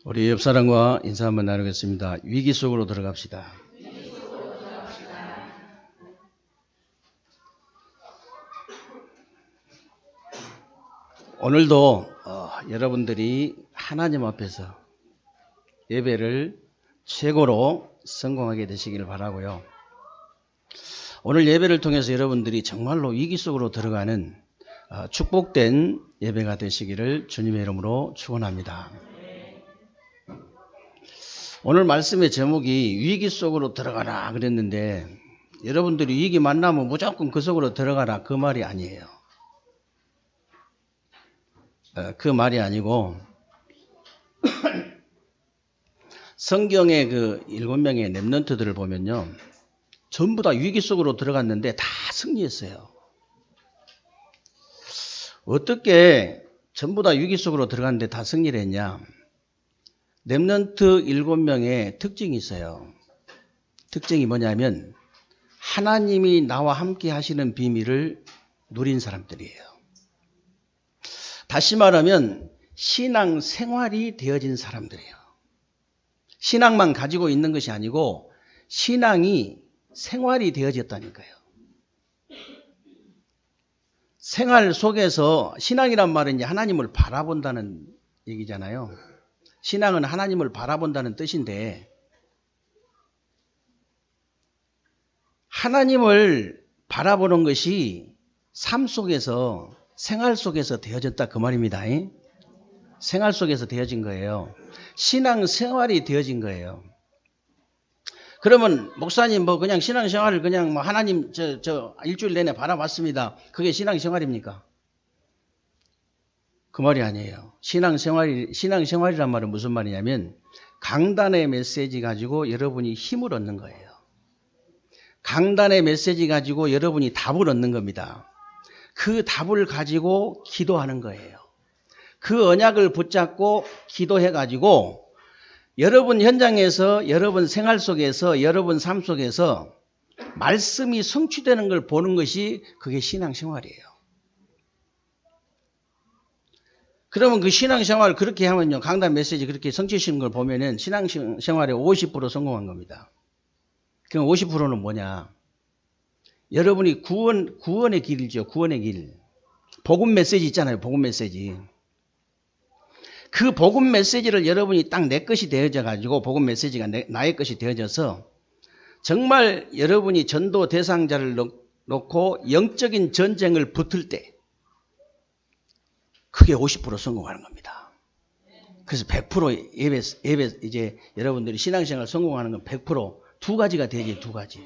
우리 옆 사람과 인사 한번 나누겠습니다. 위기 속으로 들어갑시다. 오늘도 여러분들이 하나님 앞에서 예배를 최고로 성공하게 되시기를 바라고요. 오늘 예배를 통해서 여러분들이 정말로 위기 속으로 들어가는 축복된 예배가 되시기를 주님의 이름으로 축원합니다. 오늘 말씀의 제목이 위기 속으로 들어가라 그랬는데 여러분들이 위기 만나면 무조건 그 속으로 들어가라 그 말이 아니에요. 그 말이 아니고 성경의 그 7명의 렘넌트들을 보면요. 전부 다 위기 속으로 들어갔는데 다 승리했어요. 어떻게 전부 다 위기 속으로 들어갔는데 다 승리를 했냐? 렘넌트 7명의 특징이 있어요. 특징이 뭐냐면 하나님이 나와 함께 하시는 비밀을 누린 사람들이에요. 다시 말하면 신앙 생활이 되어진 사람들이에요. 신앙만 가지고 있는 것이 아니고 신앙이 생활이 되어졌다니까요. 생활 속에서 신앙이란 말은 이제 하나님을 바라본다는 얘기잖아요. 신앙은 하나님을 바라본다는 뜻인데 하나님을 바라보는 것이 삶 속에서 생활 속에서 되어졌다 그 말입니다. 생활 속에서 되어진 거예요. 신앙 생활이 되어진 거예요. 그러면 목사님 그냥 신앙 생활을 그냥 하나님 저 일주일 내내 바라봤습니다. 그게 신앙 생활입니까? 그 말이 아니에요. 신앙 생활이란 말은 무슨 말이냐면 강단의 메시지 가지고 여러분이 힘을 얻는 거예요. 강단의 메시지 가지고 여러분이 답을 얻는 겁니다. 그 답을 가지고 기도하는 거예요. 그 언약을 붙잡고 기도해 가지고 여러분 현장에서 여러분 생활 속에서 여러분 삶 속에서 말씀이 성취되는 걸 보는 것이 그게 신앙생활이에요. 그러면 그 신앙생활을 그렇게 하면요. 강단 메시지 그렇게 성취시는 걸 보면은 신앙생활에 50% 성공한 겁니다. 그럼 50%는 뭐냐? 여러분이 구원의 길이죠. 구원의 길. 복음 메시지 있잖아요. 복음 메시지. 그 복음 메시지를 여러분이 딱 내 것이 되어져 가지고 복음 메시지가 나의 것이 되어져서 정말 여러분이 전도 대상자를 놓고 영적인 전쟁을 붙을 때 그게 50% 성공하는 겁니다. 그래서 100% 예배 이제 여러분들이 신앙생활 성공하는 건 100%두 가지가 되지 두 가지.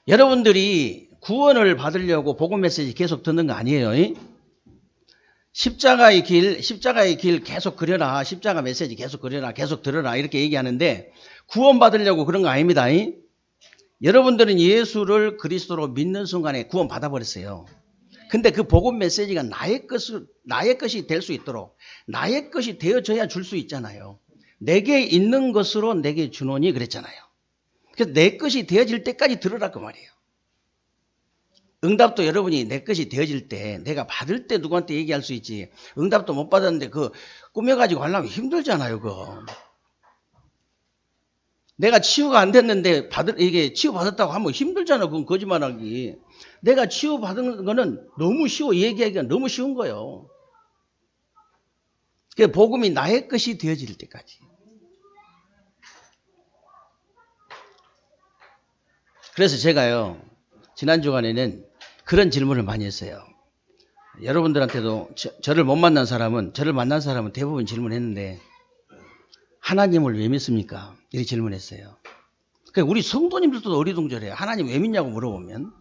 여러분들이 구원을 받으려고 복음 메시지 계속 듣는 거 아니에요. 십자가의 길 계속 그려라. 십자가 메시지 계속 그려라. 계속 들어라. 이렇게 얘기하는데 구원받으려고 그런 거 아닙니다. 여러분들은 예수를 그리스도로 믿는 순간에 구원 받아버렸어요. 근데 그 복음 메시지가 나의 것이 될 수 있도록 나의 것이 되어져야 줄 수 있잖아요. 내게 있는 것으로 내게 주노니 그랬잖아요. 그래서 내 것이 되어질 때까지 들으라 그 말이에요. 응답도 여러분이 내 것이 되어질 때 내가 받을 때 누구한테 얘기할 수 있지. 응답도 못 받았는데 그 꾸며가지고 하려면 힘들잖아요. 그거. 내가 치유가 안 됐는데 이게 치유받았다고 하면 힘들잖아. 그건 거짓말하기. 내가 치유받은 거는 너무 쉬워. 얘기하기가 너무 쉬운 거예요. 그 복음이 나의 것이 되어질 때까지. 그래서 제가요. 지난 주간에는 그런 질문을 많이 했어요. 여러분들한테도 저를 만난 사람은 대부분 질문했는데 하나님을 왜 믿습니까? 이렇게 질문했어요. 그러니까 우리 성도님들도 어리둥절해요. 하나님 왜 믿냐고 물어보면.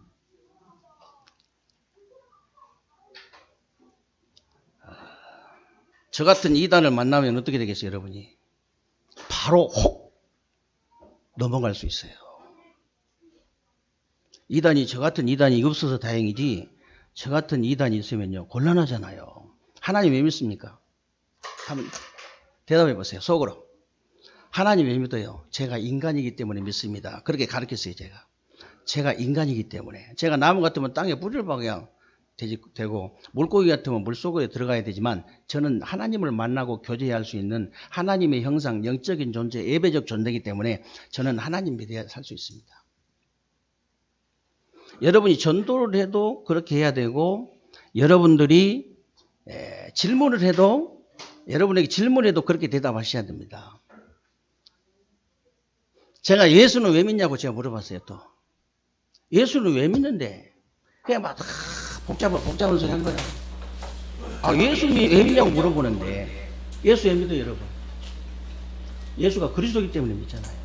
저 같은 이단을 만나면 어떻게 되겠어요, 여러분이? 바로 혹 넘어갈 수 있어요. 저 같은 이단이 없어서 다행이지, 저 같은 이단이 있으면요, 곤란하잖아요. 하나님 왜 믿습니까? 한번 대답해 보세요, 속으로. 하나님 왜 믿어요? 제가 인간이기 때문에 믿습니다. 그렇게 가르쳤어요, 제가 인간이기 때문에. 제가 나무 같으면 땅에 뿌리를 박아야 되고 물고기 같으면 물속에 들어가야 되지만 저는 하나님을 만나고 교제할 수 있는 하나님의 형상, 영적인 존재, 예배적 존재이기 때문에 저는 하나님 믿어야 살 수 있습니다. 여러분이 전도를 해도 그렇게 해야 되고 여러분들이 질문을 해도 여러분에게 질문해도 그렇게 대답하셔야 됩니다. 제가 예수는 왜 믿냐고 제가 물어봤어요. 또 예수는 왜 믿는데 그냥 막 복잡한 소리 한 거야. 예수 왜 믿냐고 물어보는데 예수 왜 믿어요 여러분? 예수가 그리스도이기 때문에 믿잖아요.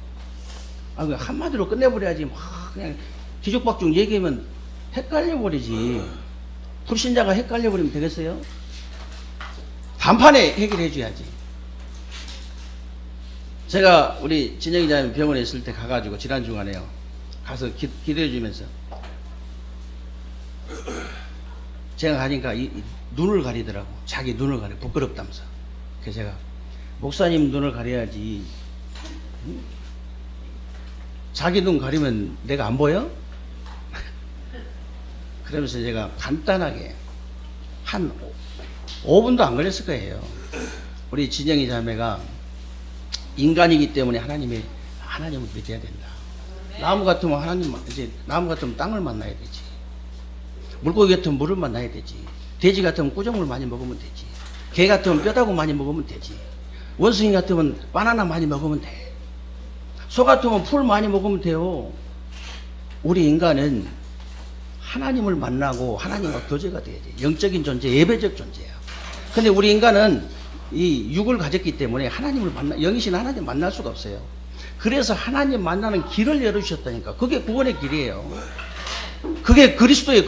한마디로 끝내버려야지 막 그냥 뒤죽박죽 얘기하면 헷갈려버리지. 불신자가 헷갈려버리면 되겠어요? 단판에 해결해 줘야지. 제가 우리 진영이 자매 병원에 있을 때 가가지고 질환 중간에요. 가서 기도해 주면서 제가 가니까 눈을 가리더라고. 자기 눈을 가려 부끄럽다면서. 그래서 제가 목사님 눈을 가려야지. 자기 눈 가리면 내가 안 보여? 그러면서 제가 간단하게 한 5분도 안 걸렸을 거예요. 우리 진영이 자매가 인간이기 때문에 하나님을 믿어야 된다. 나무 같으면 나무 같으면 땅을 만나야 되지. 물고기 같으면 물을 만나야 되지. 돼지 같으면 꾸정물 많이 먹으면 되지. 개 같으면 뼈다구 많이 먹으면 되지. 원숭이 같으면 바나나 많이 먹으면 돼. 소 같으면 풀 많이 먹으면 돼요. 우리 인간은 하나님을 만나고 하나님과 교제가 돼야 돼. 영적인 존재, 예배적 존재야. 근데 우리 인간은 이 육을 가졌기 때문에 영이신 하나님 만날 수가 없어요. 그래서 하나님 만나는 길을 열어주셨다니까. 그게 구원의 길이에요. 그게 그리스도예요.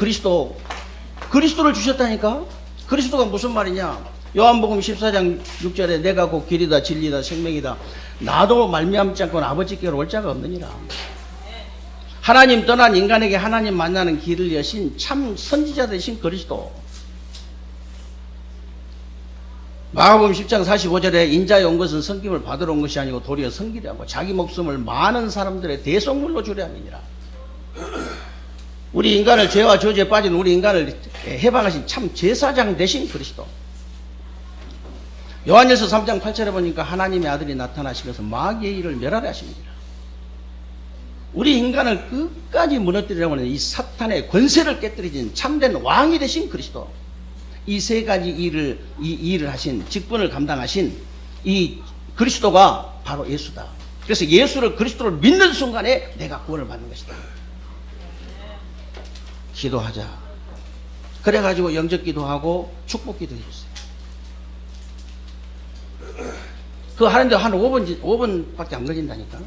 그리스도를 주셨다니까. 그리스도가 무슨 말이냐. 요한복음 14장 6절에 내가 곧 길이다 진리다 생명이다. 나도 말미암지 않고는 아버지께로 올 자가 없느니라. 하나님 떠난 인간에게 하나님 만나는 길을 여신 참 선지자 되신 그리스도. 마가복음 10장 45절에 인자에 온 것은 섬김을 받으러 온 것이 아니고 도리어 섬기려 하고 자기 목숨을 많은 사람들의 대속물로 주려 함이니라. 우리 인간을 죄와 저주에 빠진 우리 인간을 해방하신 참 제사장 되신 그리스도. 요한일서 3장 8절에 보니까 하나님의 아들이 나타나시면서 마귀의 일을 멸하려 하십니다. 우리 인간을 끝까지 무너뜨리려고 하는 이 사탄의 권세를 깨뜨리신 참된 왕이 되신 그리스도. 이 세 가지 이 일을 하신, 직분을 감당하신 이 그리스도가 바로 예수다. 그래서 그리스도를 믿는 순간에 내가 구원을 받는 것이다. 기도하자. 그래가지고 영적 기도하고 축복 기도 해주세요. 그거 하는데 한 5분밖에 안 걸린다니까.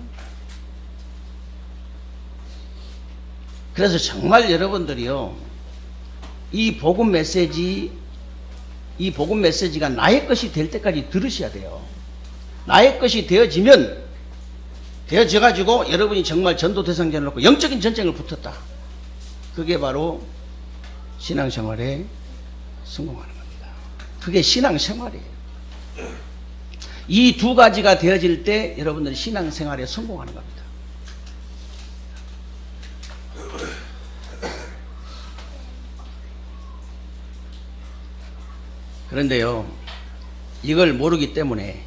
그래서 정말 여러분들이요, 이 복음 메시지가 나의 것이 될 때까지 들으셔야 돼요. 나의 것이 되어져가지고 여러분이 정말 전도 대상자를 놓고 영적인 전쟁을 붙었다. 그게 바로 신앙생활에 성공하는 겁니다. 그게 신앙생활이에요. 이 두 가지가 되어질 때 여러분들이 신앙생활에 성공하는 겁니다. 그런데요, 이걸 모르기 때문에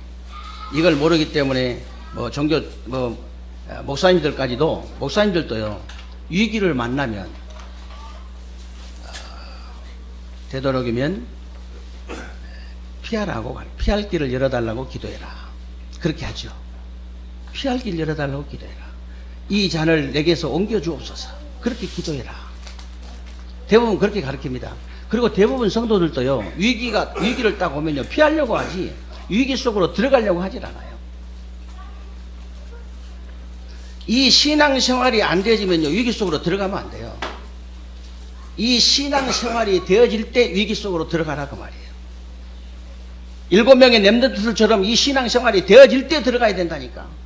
목사님들도요, 위기를 만나면 되도록이면 피할 길을 열어달라고 기도해라. 그렇게 하죠. 피할 길 열어달라고 기도해라. 이 잔을 내게서 옮겨주옵소서. 그렇게 기도해라. 대부분 그렇게 가르칩니다. 그리고 대부분 성도들도요, 위기를 딱 오면요, 피하려고 하지, 위기 속으로 들어가려고 하질 않아요. 이 신앙생활이 안 되어지면요, 위기 속으로 들어가면 안 돼요. 이 신앙생활이 되어질 때 위기 속으로 들어가라고 말이에요. 7명의 렘넌트들처럼 이 신앙생활이 되어질 때 들어가야 된다니까.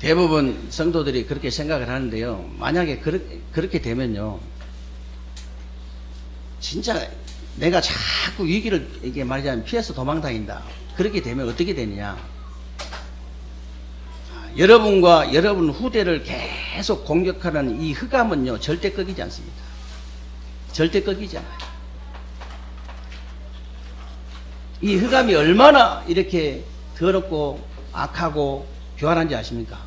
대부분 성도들이 그렇게 생각을 하는데요, 만약에 그렇게 되면요, 진짜 내가 자꾸 위기를 이게 말하자면 피해서 도망다닌다. 그렇게 되면 어떻게 되느냐? 여러분과 여러분 후대를 계속 공격하는 이 흑암은요, 절대 꺾이지 않습니다. 절대 꺾이지 않아요. 이 흑암이 얼마나 이렇게 더럽고 악하고 교활한지 아십니까?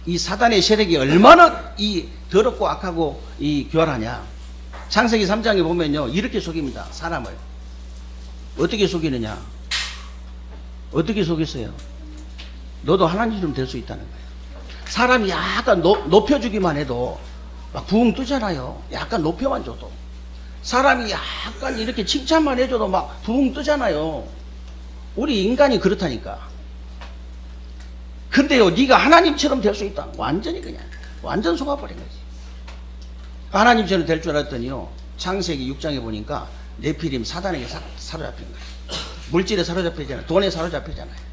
이 사단의 세력이 얼마나 이 더럽고 악하고 이 교활하냐? 창세기 3장에 보면요, 이렇게 속입니다. 사람을. 어떻게 속이느냐? 어떻게 속였어요? 너도 하나님처럼 될 수 있다는 거예요. 사람이 약간 높여주기만 해도 막 부흥 뜨잖아요. 약간 높여만 줘도. 사람이 약간 이렇게 칭찬만 해줘도 막 부흥 뜨잖아요. 우리 인간이 그렇다니까. 근데요, 네가 하나님처럼 될 수 있다. 완전히 그냥 완전 속아버린 거지. 하나님처럼 될 줄 알았더니요, 창세기 6장에 보니까 네피림 사단에게 사로잡힌 거예요. 물질에 사로잡히잖아요. 돈에 사로잡히잖아요.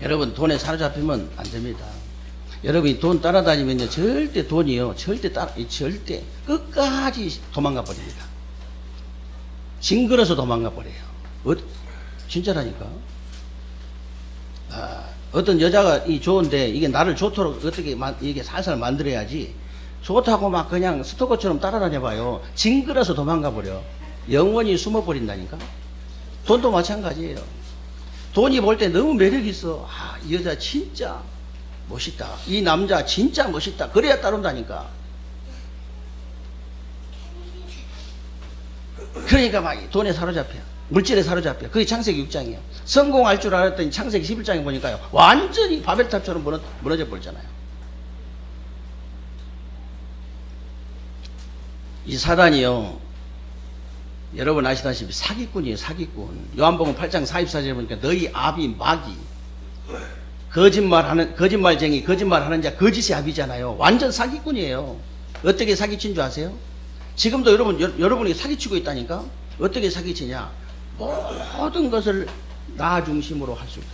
여러분, 돈에 사로잡히면 안 됩니다. 여러분이 돈 따라다니면요, 절대 돈이요, 절대 끝까지 도망가 버립니다. 징그러서 도망가 버려요. 진짜라니까. 어떤 여자가 좋은데 이게 나를 좋도록 어떻게 이게 살살 만들어야지. 좋다고 막 그냥 스토커처럼 따라다녀 봐요. 징그러서 도망가 버려. 영원히 숨어 버린다니까. 돈도 마찬가지예요. 돈이 볼 때 너무 매력 있어. 이 여자 진짜 멋있다. 이 남자 진짜 멋있다. 그래야 따른다니까. 그러니까 막 돈에 사로잡혀. 물질에 사로잡혀. 그게 창세기 6장이에요. 성공할 줄 알았더니 창세기 11장에 보니까요, 완전히 바벨탑처럼 무너져 버리잖아요. 이 사단이요, 여러분 아시다시피 사기꾼이에요. 사기꾼. 요한복음 8장 44절에 보니까 너희 아비 마귀, 거짓말쟁이, 거짓말하는 자, 거짓의 아비잖아요. 완전 사기꾼이에요. 어떻게 사기친 줄 아세요? 지금도 여러분이 사기치고 있다니까. 어떻게 사기치냐? 모든 것을 나 중심으로 할 수 있다.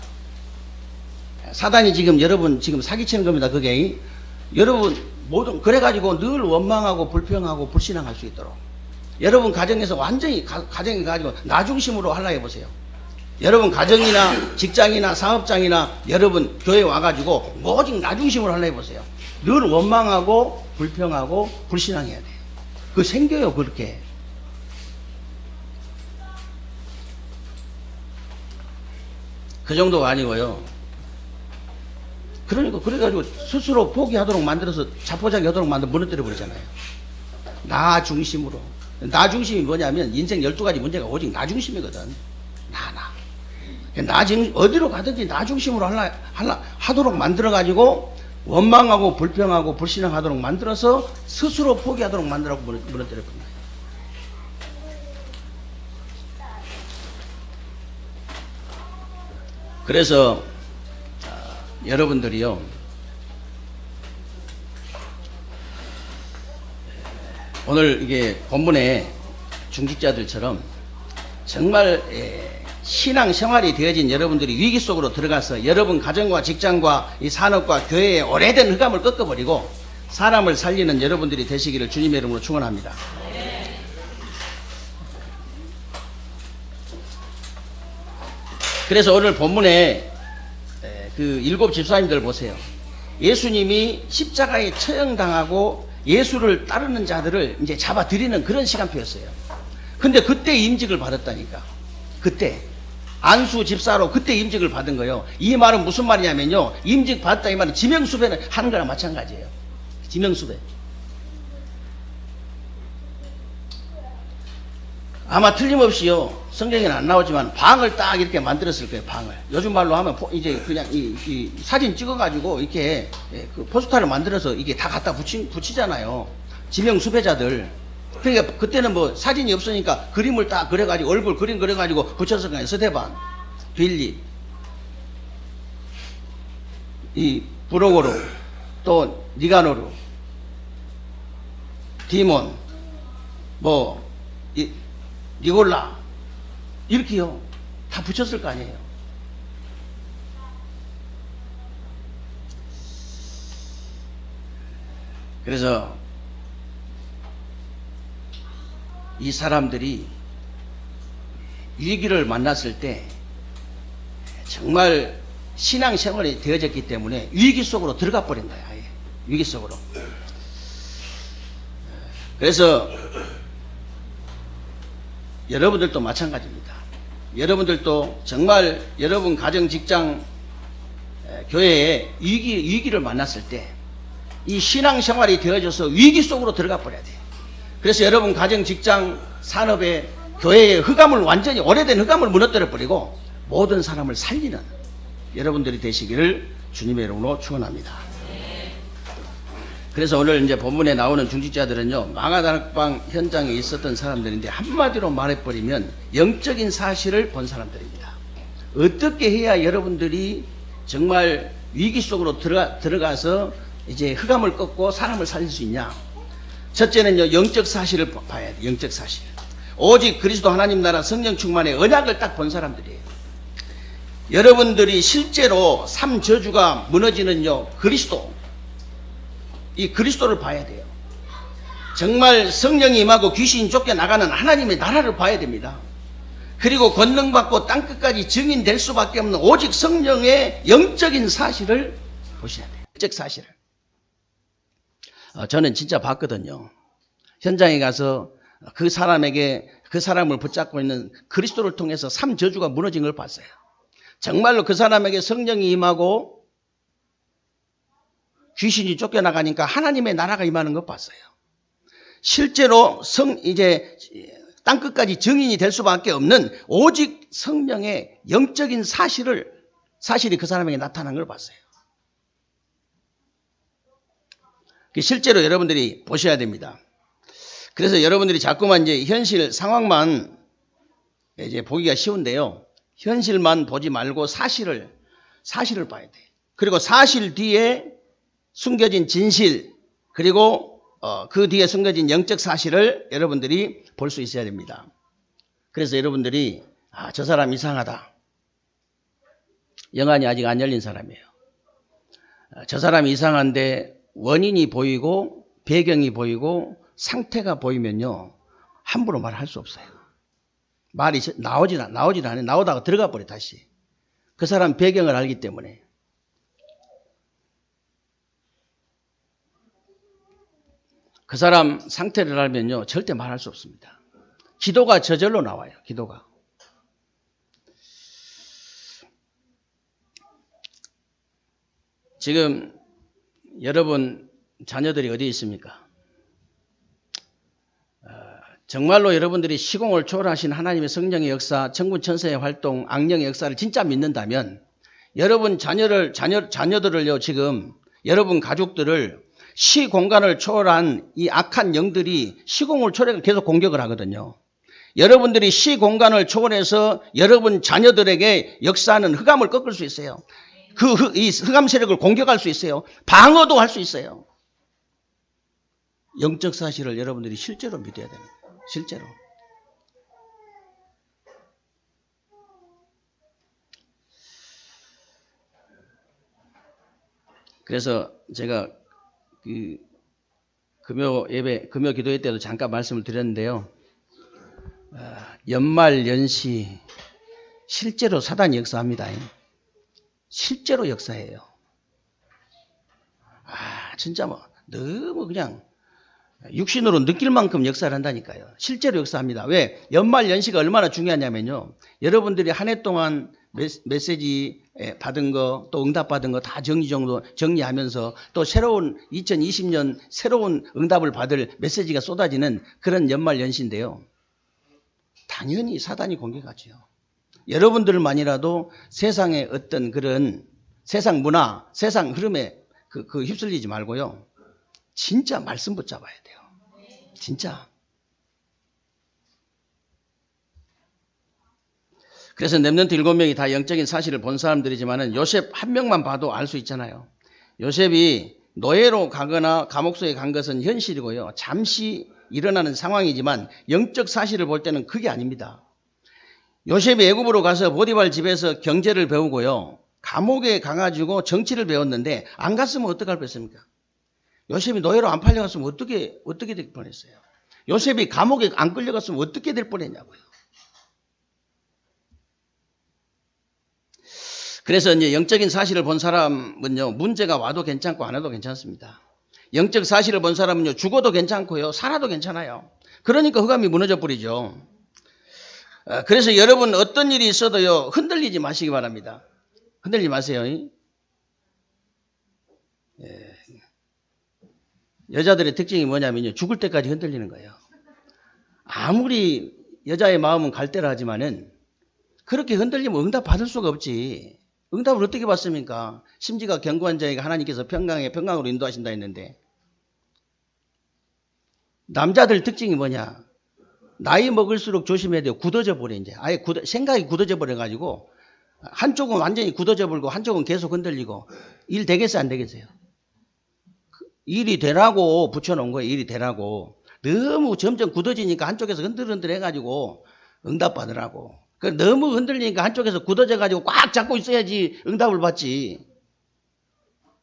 사단이 여러분 사기치는 겁니다. 그게 여러분 그래가지고 늘 원망하고 불평하고 불신앙할 수 있도록. 여러분 가정에서 완전히 가정에 가지고 나 중심으로 하려 해보세요. 여러분 가정이나 직장이나 사업장이나 여러분 교회 와가지고 오직 나 중심으로 하려 해보세요. 늘 원망하고 불평하고 불신앙해야 돼요. 그거 생겨요. 그렇게. 그 정도가 아니고요. 그래가지고 스스로 포기하도록 만들어서 자포자기 하도록 무너뜨려 버리잖아요. 나 중심으로. 나 중심이 뭐냐면 인생 12가지 문제가 오직 나 중심이거든. 어디로 가든지 나 중심으로 하도록 만들어가지고 원망하고 불평하고 불신앙하도록 만들어서 스스로 포기하도록 만들라고 무너뜨릴 겁니다. 그래서 여러분들이요, 오늘 이게 본문에 중직자들처럼 정말 신앙 생활이 되어진 여러분들이 위기 속으로 들어가서 여러분 가정과 직장과 이 산업과 교회의 오래된 흑암을 꺾어버리고 사람을 살리는 여러분들이 되시기를 주님의 이름으로 축원합니다. 그래서 오늘 본문에 그 7 집사님들 보세요. 예수님이 십자가에 처형당하고 예수를 따르는 자들을 이제 잡아들이는 그런 시간표였어요. 근데 그때 임직을 받았다니까. 그때 안수 집사로 그때 임직을 받은 거예요. 이 말은 무슨 말이냐면요, 임직 받았다 이 말은 지명수배는 하는 거랑 마찬가지예요. 지명수배. 아마 틀림없이요, 성경에는 안 나오지만 방을 딱 이렇게 만들었을 거예요. 방을 요즘 말로 하면 이제 그냥 이 사진 찍어가지고 이렇게 그 포스터를 만들어서 이게 다 갖다 붙이잖아요. 지명 수배자들. 그러니까 그때는 뭐 사진이 없으니까 그림을 딱 그려가지고 얼굴 그림 그려가지고 붙였을 거예요. 스데반, 빌립, 이 브로고르, 또 니가노르, 디몬, 니골라, 이렇게요. 다 붙였을 거 아니에요. 그래서 이 사람들이 위기를 만났을 때 정말 신앙생활이 되어졌기 때문에 위기 속으로 들어가 버린 거야. 아예. 위기 속으로. 그래서 여러분들도 마찬가지입니다. 여러분들도 정말 여러분 가정, 직장, 교회에 위기를 만났을 때 이 신앙생활이 되어져서 위기 속으로 들어가 버려야 돼요. 그래서 여러분 가정, 직장, 산업에, 교회의 흑암을 완전히 오래된 흑암을 무너뜨려 버리고 모든 사람을 살리는 여러분들이 되시기를 주님의 이름으로 축원합니다. 그래서 오늘 이제 본문에 나오는 중직자들은요, 망아다락방 현장에 있었던 사람들인데 한마디로 말해버리면 영적인 사실을 본 사람들입니다. 어떻게 해야 여러분들이 정말 위기 속으로 들어가서 이제 흑암을 꺾고 사람을 살릴 수 있냐? 첫째는요, 영적 사실을 봐야 돼. 영적 사실. 오직 그리스도 하나님 나라 성령 충만의 언약을 딱 본 사람들이에요. 여러분들이 실제로 삶 저주가 무너지는요, 이 그리스도를 봐야 돼요. 정말 성령이 임하고 귀신이 쫓겨나가는 하나님의 나라를 봐야 됩니다. 그리고 권능받고 땅끝까지 증인될 수밖에 없는 오직 성령의 영적인 사실을 보셔야 돼요. 영적 사실을. 저는 진짜 봤거든요. 현장에 가서 그 사람을 붙잡고 있는 그리스도를 통해서 삶 저주가 무너진 걸 봤어요. 정말로 그 사람에게 성령이 임하고 귀신이 쫓겨나가니까 하나님의 나라가 임하는 걸 봤어요. 실제로 이제 땅끝까지 증인이 될 수밖에 없는 오직 성령의 영적인 사실이 그 사람에게 나타난 걸 봤어요. 실제로 여러분들이 보셔야 됩니다. 그래서 여러분들이 자꾸만 이제 현실 상황만 이제 보기가 쉬운데요. 현실만 보지 말고 사실을 봐야 돼. 그리고 사실 뒤에 숨겨진 진실, 그리고 그 뒤에 숨겨진 영적 사실을 여러분들이 볼 수 있어야 됩니다. 그래서 여러분들이 저 사람 이상하다. 영안이 아직 안 열린 사람이에요. 저 사람이 이상한데 원인이 보이고 배경이 보이고 상태가 보이면요, 함부로 말할 수 없어요. 말이 나오질 않아요. 나오다가 들어가 버려 다시. 그 사람 배경을 알기 때문에. 그 사람 상태를 알면요, 절대 말할 수 없습니다. 기도가 저절로 나와요. 기도가. 지금 여러분 자녀들이 어디 있습니까? 정말로 여러분들이 시공을 초월하신 하나님의 성령의 역사, 천군 천사의 활동, 악령의 역사를 진짜 믿는다면 여러분 자녀들을요, 지금 여러분 가족들을 시공간을 초월한 이 악한 영들이 시공을 초월해서 계속 공격을 하거든요. 여러분들이 시공간을 초월해서 여러분 자녀들에게 역사하는 흑암을 꺾을 수 있어요. 이 흑암 세력을 공격할 수 있어요. 방어도 할 수 있어요. 영적 사실을 여러분들이 실제로 믿어야 됩니다. 실제로. 그래서 제가 금요 기도회 때도 잠깐 말씀을 드렸는데요. 연말 연시 실제로 사단이 역사합니다. 실제로 역사해요. 진짜 너무 그냥 육신으로 느낄 만큼 역사를 한다니까요. 실제로 역사합니다. 왜? 연말 연시가 얼마나 중요하냐면요. 여러분들이 한 해 동안 메시지 받은 거, 또 응답 받은 거 다 정리하면서 또 새로운 2020년 새로운 응답을 받을 메시지가 쏟아지는 그런 연말 연시인데요. 당연히 사단이 공격하죠. 여러분들만이라도 세상의 어떤 그런 세상 문화, 세상 흐름에 휩쓸리지 말고요. 진짜 말씀 붙잡아야 돼요. 진짜. 그래서 렘넌트 7명이 다 영적인 사실을 본 사람들이지만은 요셉 한 명만 봐도 알 수 있잖아요. 요셉이 노예로 가거나 감옥소에 간 것은 현실이고요. 잠시 일어나는 상황이지만 영적 사실을 볼 때는 그게 아닙니다. 요셉이 애굽으로 가서 보디발 집에서 경제를 배우고요. 감옥에 가가지고 정치를 배웠는데 안 갔으면 어떡할 뻔했습니까? 요셉이 노예로 안 팔려갔으면 어떻게 될 뻔했어요. 요셉이 감옥에 안 끌려갔으면 어떻게 될 뻔했냐고요. 그래서 이제 영적인 사실을 본 사람은요, 문제가 와도 괜찮고 안 와도 괜찮습니다. 영적 사실을 본 사람은요, 죽어도 괜찮고요, 살아도 괜찮아요. 그러니까 흑암이 무너져 버리죠. 그래서 여러분 어떤 일이 있어도요, 흔들리지 마시기 바랍니다. 흔들리지 마세요. 예. 여자들의 특징이 뭐냐면요, 죽을 때까지 흔들리는 거예요. 아무리 여자의 마음은 갈대라 하지만은 그렇게 흔들리면 응답 받을 수가 없지. 응답을 어떻게 받습니까? 심지가 견고한 자에게 하나님께서 평강으로 인도하신다 했는데, 남자들 특징이 뭐냐? 나이 먹을수록 조심해야 돼요. 굳어져 버려, 이제. 아예 생각이 굳어져 버려가지고, 한쪽은 완전히 굳어져 버리고, 한쪽은 계속 흔들리고, 일 되겠어요, 안 되겠어요? 일이 되라고 붙여놓은 거예요, 일이 되라고. 너무 점점 굳어지니까 한쪽에서 흔들흔들 해가지고, 응답 받으라고. 너무 흔들리니까 한쪽에서 굳어져가지고 꽉 잡고 있어야지 응답을 받지.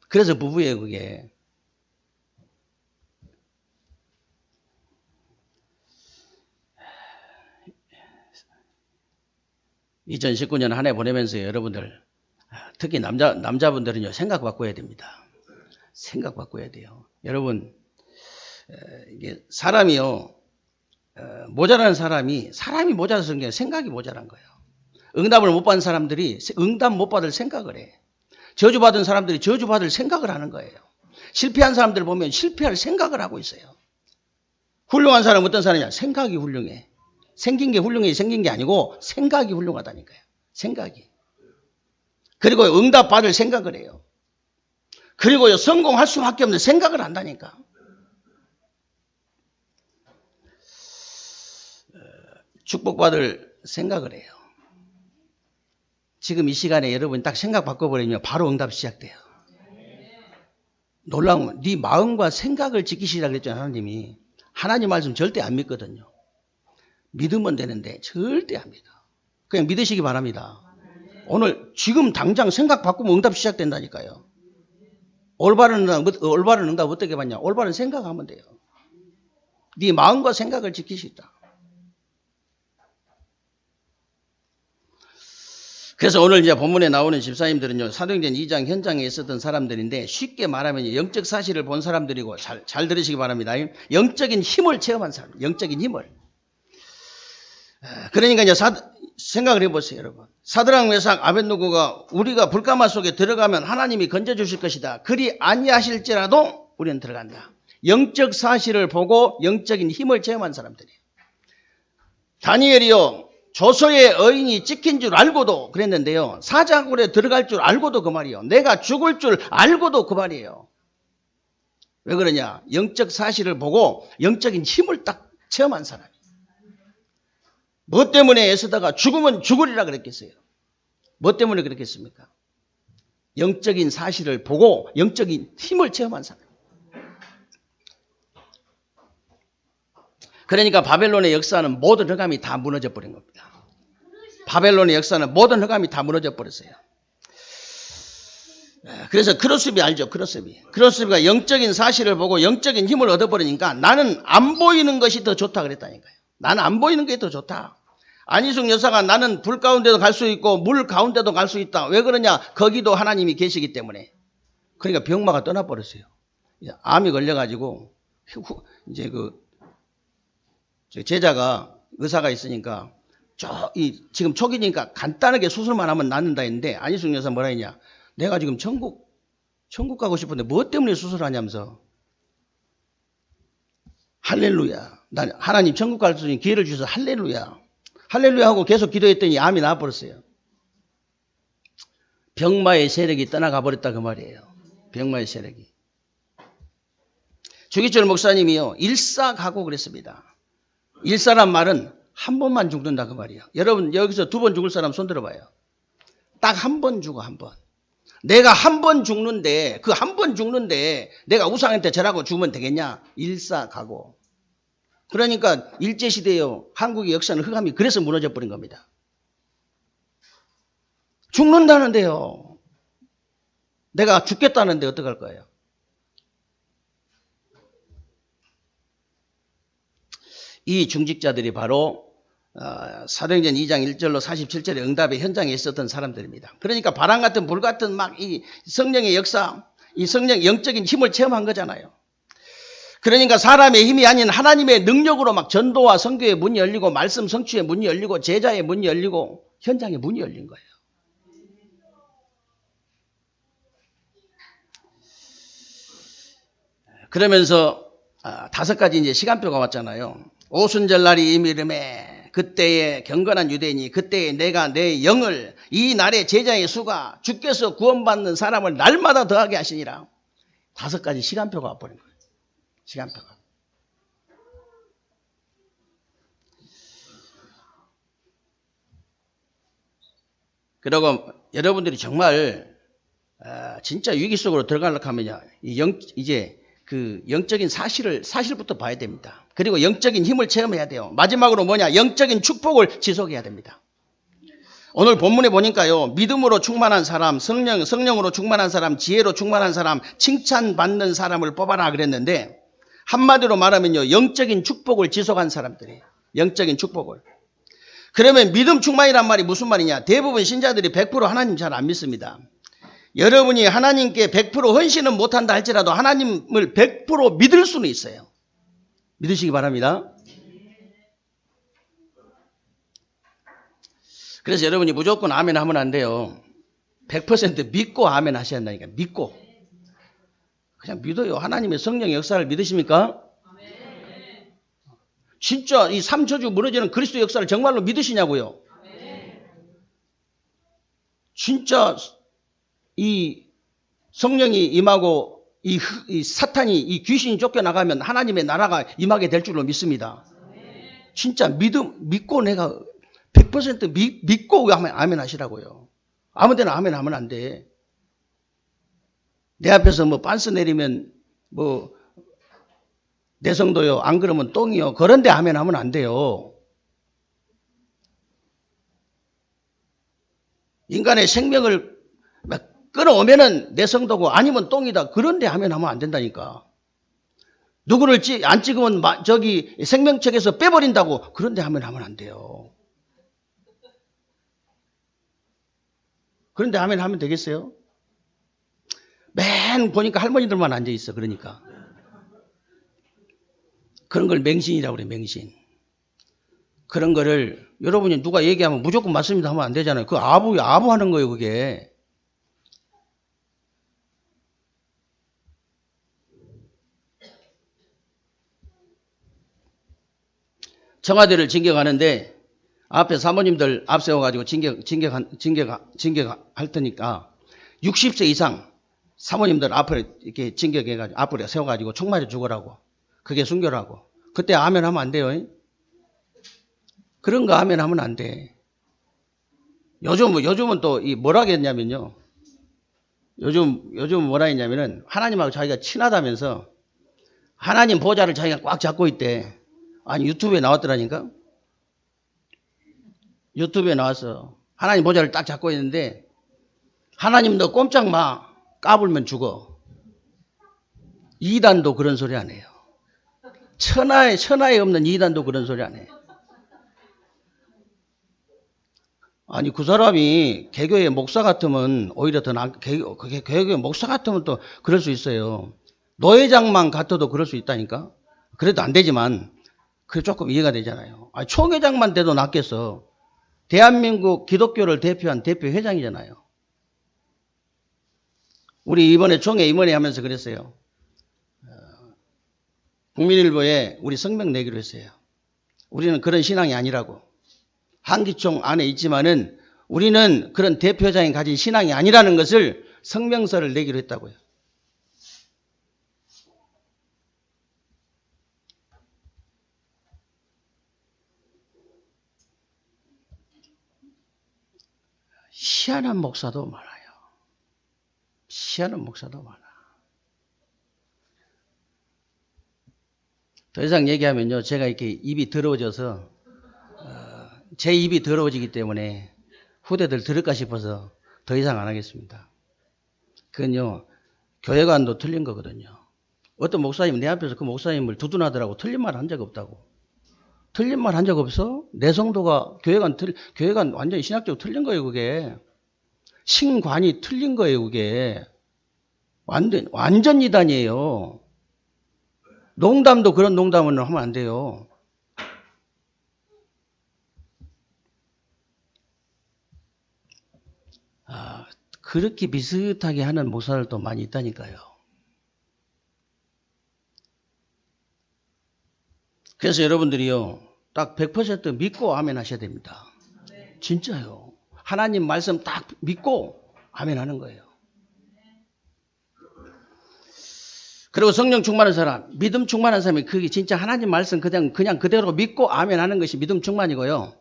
그래서 부부예요, 그게. 2019년 한 해 보내면서 여러분들, 특히 남자분들은요, 생각 바꿔야 됩니다. 생각 바꿔야 돼요. 여러분, 이게 사람이요, 모자란 사람이 모자라서 그런 게 생각이 모자란 거예요. 응답을 못 받은 사람들이 응답 못 받을 생각을 해. 저주받은 사람들이 저주받을 생각을 하는 거예요. 실패한 사람들 보면 실패할 생각을 하고 있어요. 훌륭한 사람은 어떤 사람이냐? 생각이 훌륭해. 생긴 게 훌륭해 생긴 게 아니고 생각이 훌륭하다니까요. 생각이. 그리고 응답 받을 생각을 해요. 그리고 성공할 수밖에 없는 생각을 한다니까. 축복받을 생각을 해요. 지금 이 시간에 여러분 딱 생각 바꿔버리면 바로 응답 시작돼요. 놀라운 건 네 마음과 생각을 지키시라 그랬잖아요. 하나님이. 하나님 말씀 절대 안 믿거든요. 믿으면 되는데 절대 안 믿어. 그냥 믿으시기 바랍니다. 오늘 지금 당장 생각 바꾸면 응답 시작된다니까요. 올바른 응답 어떻게 받냐? 올바른 생각하면 돼요. 네 마음과 생각을 지키시다. 그래서 오늘 이제 본문에 나오는 집사님들은요, 사도행전 2장 현장에 있었던 사람들인데, 쉽게 말하면 영적 사실을 본 사람들이고, 잘 들으시기 바랍니다. 영적인 힘을 체험한 사람, 영적인 힘을. 그러니까 이제 생각을 해보세요, 여러분. 사드락 메삭 아벳느고가 우리가 불가마 속에 들어가면 하나님이 건져주실 것이다. 그리 아니하실지라도 우리는 들어간다. 영적 사실을 보고 영적인 힘을 체험한 사람들이에요. 다니엘이요, 조서의 어인이 찍힌 줄 알고도 그랬는데요, 사자굴에 들어갈 줄 알고도 그 말이에요. 내가 죽을 줄 알고도 그 말이에요. 왜 그러냐? 영적 사실을 보고 영적인 힘을 딱 체험한 사람이에요. 뭐 때문에 애쓰다가 죽으면 죽으리라 그랬겠어요? 뭐 때문에 그랬겠습니까? 영적인 사실을 보고 영적인 힘을 체험한 사람. 그러니까 바벨론의 역사는 모든 흑암이 다 무너져 버린 겁니다. 바벨론의 역사는 모든 흑암이 다 무너져 버렸어요. 그래서 크로스비 알죠? 크로스비가 영적인 사실을 보고 영적인 힘을 얻어버리니까 나는 안 보이는 것이 더 좋다 그랬다니까요. 나는 안 보이는 게 더 좋다. 안희숙 여사가 나는 불 가운데도 갈 수 있고 물 가운데도 갈 수 있다. 왜 그러냐? 거기도 하나님이 계시기 때문에. 그러니까 병마가 떠나버렸어요. 암이 걸려가지고 이제 제자가 의사가 있으니까 지금 초기니까 간단하게 수술만 하면 낫는다 했는데, 안희숙 여사 뭐라 했냐? 내가 지금 천국 가고 싶은데 뭐 때문에 수술하냐면서. 할렐루야. 난 하나님 천국 갈 수 있는 기회를 주셔서 할렐루야 하고 계속 기도했더니 암이 나아버렸어요. 병마의 세력이 떠나가 버렸다 그 말이에요. 병마의 세력이. 주기철 목사님이요, 일사가고 그랬습니다. 일사란 말은 한 번만 죽는다 그 말이에요. 여러분 여기서 2번 죽을 사람 손 들어봐요. 딱 한 번 죽어, 한 번. 내가 한 번 죽는데, 그 한 번 죽는데 내가 우상한테 절하고 죽으면 되겠냐? 일사가고. 그러니까 일제시대요, 한국의 역사는 흑암이 그래서 무너져 버린 겁니다. 죽는다는데요, 내가 죽겠다는데 어떡할 거예요? 이 중직자들이 바로 사도행전 2장 1절로 47절의 응답의 현장에 있었던 사람들입니다. 그러니까 바람 같은 불 같은 막 이 성령의 역사, 이 성령 영적인 힘을 체험한 거잖아요. 그러니까 사람의 힘이 아닌 하나님의 능력으로 막 전도와 선교의 문이 열리고 말씀 성취의 문이 열리고 제자의 문이 열리고 현장의 문이 열린 거예요. 그러면서 5가지 이제 시간표가 왔잖아요. 오순절날이 이르매 그때에 경건한 유대인이 그때에 내가 내 영을 이 날의 제자의 수가 주께서 구원받는 사람을 날마다 더하게 하시니라. 5가지 시간표가 와버린 거예요. 시간표가. 그리고 여러분들이 정말 진짜 위기 속으로 들어가려고 하면요, 이제 그 영적인 사실부터 봐야 됩니다. 그리고 영적인 힘을 체험해야 돼요. 마지막으로 뭐냐? 영적인 축복을 지속해야 됩니다. 오늘 본문에 보니까요, 믿음으로 충만한 사람, 성령으로 충만한 사람, 지혜로 충만한 사람, 칭찬받는 사람을 뽑아라 그랬는데, 한마디로 말하면요, 영적인 축복을 지속한 사람들이에요. 영적인 축복을. 그러면 믿음 충만이란 말이 무슨 말이냐? 대부분 신자들이 100% 하나님 잘 안 믿습니다. 여러분이 하나님께 100% 헌신은 못한다 할지라도 하나님을 100% 믿을 수는 있어요. 믿으시기 바랍니다. 그래서 여러분이 무조건 아멘 하면 안 돼요. 100% 믿고 아멘 하셔야 한다니까. 믿고. 그냥 믿어요. 하나님의 성령의 역사를 믿으십니까? 진짜 이 삼초주 무너지는 그리스도 역사를 정말로 믿으시냐고요? 진짜 이 성령이 임하고 이 사탄이 이 귀신이 쫓겨나가면 하나님의 나라가 임하게 될 줄로 믿습니다. 진짜 믿고 내가 100% 믿고 아멘 하시라고요. 아무 데나 아멘 하면 안 돼. 내 앞에서 뭐 빤스 내리면 뭐 내 성도요, 안 그러면 똥이요. 그런데 아멘 하면 안 돼요. 인간의 생명을 끊어오면은 내 성도고 아니면 똥이다. 그런데 아멘 하면 안 된다니까. 누구를 안 찍으면 저기 생명책에서 빼버린다고. 그런데 아멘 하면 안 돼요. 그런데 아멘 하면 되겠어요? 맨 보니까 할머니들만 앉아 있어. 그러니까. 그런 걸 맹신이라고 그래, 맹신. 그런 거를 여러분이 누가 얘기하면 무조건 맞습니다 하면 안 되잖아요. 그 아부 하는 거예요, 그게. 청와대를 진격하는데 앞에 사모님들 앞세워가지고 진격할 테니까 60세 이상 사모님들 앞을 이렇게 진격해가지고 앞으로 세워가지고 총 맞아 죽으라고. 그게 순교라고. 그때 아멘 하면 안 돼요. 그런 거 아멘 하면 안 돼. 요즘은 또 뭐라 했냐면요. 요즘 뭐라 했냐면은 하나님하고 자기가 친하다면서 하나님 보좌를 자기가 꽉 잡고 있대. 아니 유튜브에 나왔더라니까. 유튜브에 나와서 하나님 보좌를 딱 잡고 있는데 하나님 너 꼼짝 마. 까불면 죽어. 이단도 그런 소리 안 해요. 천하에 없는 이단도 그런 소리 안 해요. 아니 그 사람이 개교의 목사 같으면 오히려 더 개교의 목사 같으면 또 그럴 수 있어요. 노회장만 같아도 그럴 수 있다니까. 그래도 안 되지만 그게 조금 이해가 되잖아요. 아니, 총회장만 돼도 낫겠어. 대한민국 기독교를 대표한 대표 회장이잖아요. 우리 이번에 총회 임원회 하면서 그랬어요. 국민일보에 우리 성명 내기로 했어요. 우리는 그런 신앙이 아니라고. 한기총 안에 있지만은 우리는 그런 대표장이 가진 신앙이 아니라는 것을 성명서를 내기로 했다고요. 희한한 목사도 많아요. 희한한 목사도 많아. 더 이상 얘기하면요, 제가 이렇게 입이 더러워져서 제 입이 더러워지기 때문에 후대들 들을까 싶어서 더 이상 안 하겠습니다. 그건요, 교회관도 틀린 거거든요. 어떤 목사님 내 앞에서 그 목사님을 두둔하더라고. 틀린 말 한 적 없다고. 틀린 말 한 적 없어? 내 성도가 교회가 완전히 신학적으로 틀린 거예요, 그게. 신관이 틀린 거예요, 그게. 완전 이단이에요. 농담도 그런 농담은 하면 안 돼요. 그렇게 비슷하게 하는 목사들도 많이 있다니까요. 그래서 여러분들이요, 딱 100% 믿고 아멘 하셔야 됩니다. 진짜요. 하나님 말씀 딱 믿고 아멘 하는 거예요. 그리고 성령 충만한 사람, 믿음 충만한 사람이 그게 진짜 하나님 말씀 그냥 그대로 믿고 아멘 하는 것이 믿음 충만이고요.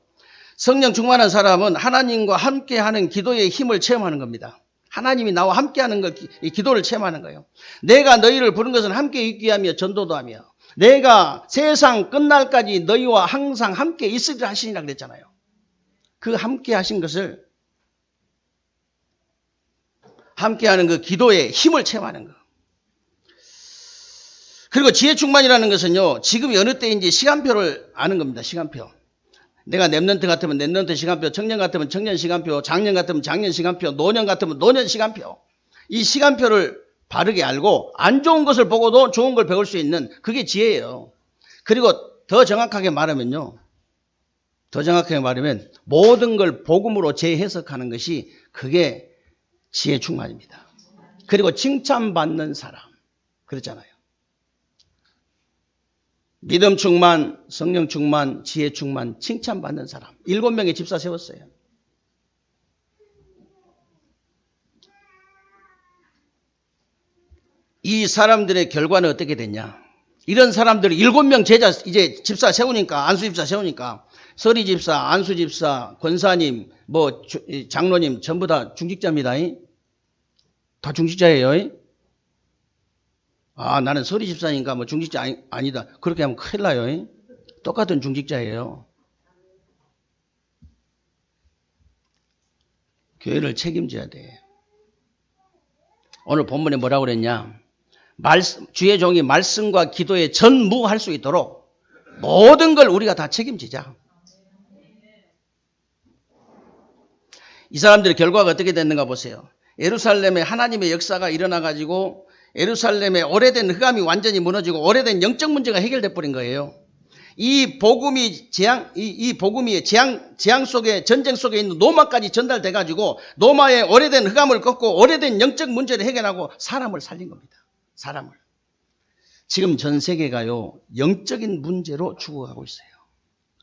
성령 충만한 사람은 하나님과 함께하는 기도의 힘을 체험하는 겁니다. 하나님이 나와 함께하는 이 기도를 체험하는 거예요. 내가 너희를 부른 것은 함께 있기 하며 전도도 하며 내가 세상 끝날까지 너희와 항상 함께 있으리라 하시니라 그랬잖아요. 그 함께 하신 것을 함께하는 그 기도의 힘을 체험하는 거. 그리고 지혜 충만이라는 것은요, 지금이 어느 때인지 시간표를 아는 겁니다. 시간표. 내가 랩런트 같으면 랩런트 시간표, 청년 같으면 청년 시간표, 장년 같으면 장년 시간표, 노년 같으면 노년 시간표. 이 시간표를 바르게 알고 안 좋은 것을 보고도 좋은 걸 배울 수 있는 그게 지혜예요. 그리고 더 정확하게 말하면 모든 걸 복음으로 재해석하는 것이 그게 지혜 충만입니다. 그리고 칭찬받는 사람. 그렇잖아요. 믿음 충만, 성령 충만, 지혜 충만, 칭찬받는 사람. 7명의 집사 세웠어요. 이 사람들의 결과는 어떻게 됐냐? 이런 사람들이 7명 제자 이제 집사 세우니까, 안수 집사 세우니까 서리 집사, 안수 집사, 권사님, 장로님 전부 다 중직자입니다. 다 중직자예요. 나는 서리 집사니까 중직자 아니다. 그렇게 하면 큰일 나요. 똑같은 중직자예요. 교회를 책임져야 돼. 오늘 본문에 뭐라고 그랬냐? 주의 종이 말씀과 기도에 전무할 수 있도록 모든 걸 우리가 다 책임지자. 이 사람들의 결과가 어떻게 됐는가 보세요. 예루살렘에 하나님의 역사가 일어나가지고 예루살렘의 오래된 흑암이 완전히 무너지고 오래된 영적 문제가 해결돼 버린 거예요. 이 복음이 재앙 속에, 전쟁 속에 있는 로마까지 전달돼 가지고 로마의 오래된 흑암을 꺾고 오래된 영적 문제를 해결하고 사람을 살린 겁니다. 사람을. 지금 전 세계가요, 영적인 문제로 죽어가고 있어요.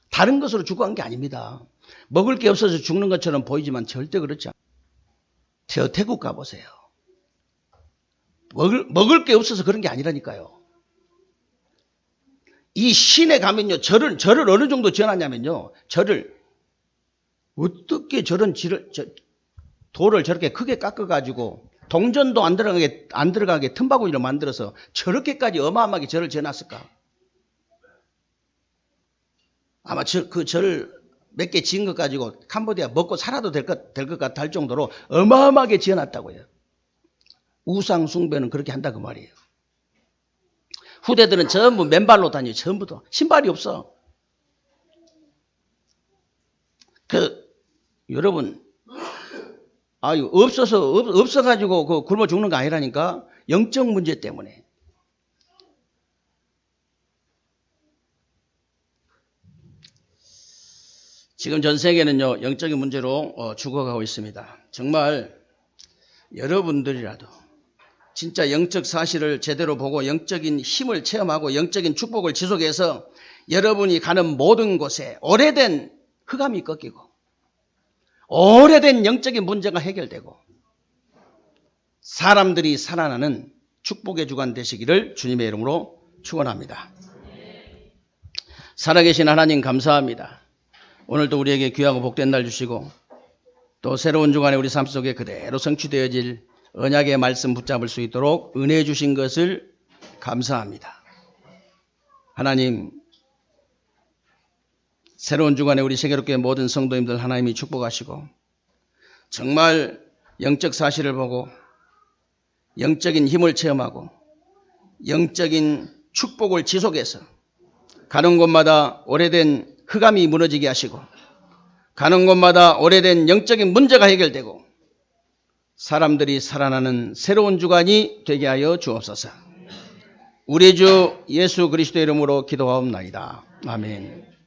다른 것으로 죽어간 게 아닙니다. 먹을 게 없어서 죽는 것처럼 보이지만 절대 그렇지 않아요. 태국 가보세요. 먹을 게 없어서 그런 게 아니라니까요. 이 신에 가면요, 절을 어느 정도 지어놨냐면요, 어떻게 돌을 저렇게 크게 깎아가지고 동전도 안 들어가게 틈바구니로 만들어서 저렇게까지 어마어마하게 절을 지어놨을까? 아마 그 절 몇 개 지은 것 가지고 캄보디아 먹고 살아도 될 것 같아 할 정도로 어마어마하게 지어놨다고요. 우상 숭배는 그렇게 한다 그 말이에요. 후대들은 전부 맨발로 다녀요. 전부 다. 신발이 없어. 여러분, 없어가지고 굶어 죽는 거 아니라니까. 영적 문제 때문에. 지금 전 세계는요, 영적인 문제로 죽어가고 있습니다. 정말 여러분들이라도 진짜 영적 사실을 제대로 보고 영적인 힘을 체험하고 영적인 축복을 지속해서 여러분이 가는 모든 곳에 오래된 흑암이 꺾이고 오래된 영적인 문제가 해결되고 사람들이 살아나는 축복의 주간 되시기를 주님의 이름으로 축원합니다. 살아계신 하나님 감사합니다. 오늘도 우리에게 귀하고 복된 날 주시고 또 새로운 주간에 우리 삶 속에 그대로 성취되어질 언약의 말씀 붙잡을 수 있도록 은혜 주신 것을 감사합니다. 하나님, 새로운 주간에 우리 세계롭게 모든 성도님들 하나님이 축복하시고 정말 영적 사실을 보고 영적인 힘을 체험하고 영적인 축복을 지속해서 가는 곳마다 오래된 흑암이 무너지게 하시고 가는 곳마다 오래된 영적인 문제가 해결되고 사람들이 살아나는 새로운 주간이 되게 하여 주옵소서. 우리 주 예수 그리스도의 이름으로 기도하옵나이다. 아멘.